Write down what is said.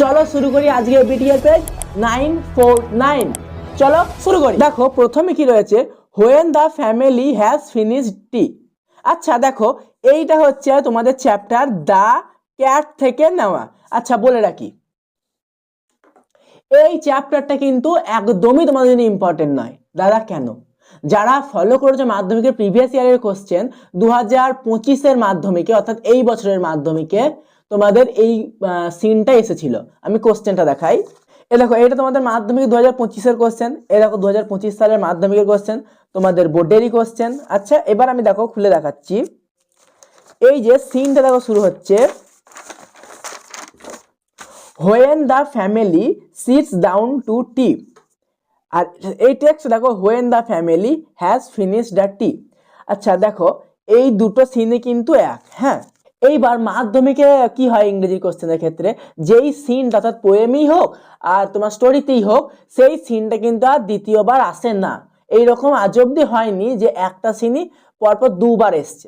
চলো শুরু করি আজকে বিটিএর পেজ 949। চলো শুরু করি। দেখো প্রথমে কি রয়েছে, when the family has finished tea. আচ্ছা দেখো এইটা হচ্ছে তোমাদের চ্যাপ্টার দ্য ক্যাট থেকে নেওয়া। আচ্ছা বলে রাখি, এই চ্যাপ্টারটা কিন্তু একদমই তোমাদের জন্য ইম্পর্টেন্ট নয়। দাদা কেন? যারা ফলো করেছে মাধ্যমিকের প্রিভিয়াস ইয়ারের কোশ্চেন 2025-এর মাধ্যমিকে, অর্থাৎ এই বছরের মাধ্যমিকে তোমাদের এই সিনটা এসেছিল। আমি কোশ্চেনটা দেখাই। এ দেখো এটা তোমাদের মাধ্যমিক 2025-এর কোশ্চেন। এ দেখো 2025 সালের মাধ্যমিকের কোশ্চেন, তোমাদের বোর্ডেরই কোশ্চেন। আচ্ছা এবার আমি দেখো খুলে দেখাচ্ছি। এই যে সিনটা দেখো শুরু হচ্ছে, when the family sits down to tea. আর এই টেক্সট দেখো, when the family has finished the tea. আচ্ছা দেখো এই দুটো সিনে কিন্তু এক। হ্যাঁ, এইবার মাধ্যমিকে কি হয় ইংরেজি কোশ্চেনের ক্ষেত্রে, যেই সিনটা অর্থাৎ পোয়েমই হোক আর তোমার স্টোরিতেই হোক, সেই সিনটা কিন্তু আর দ্বিতীয়বার আসে না। এইরকম আজ অব্দি হয়নি যে একটা সিনই পরপর দুবার এসছে।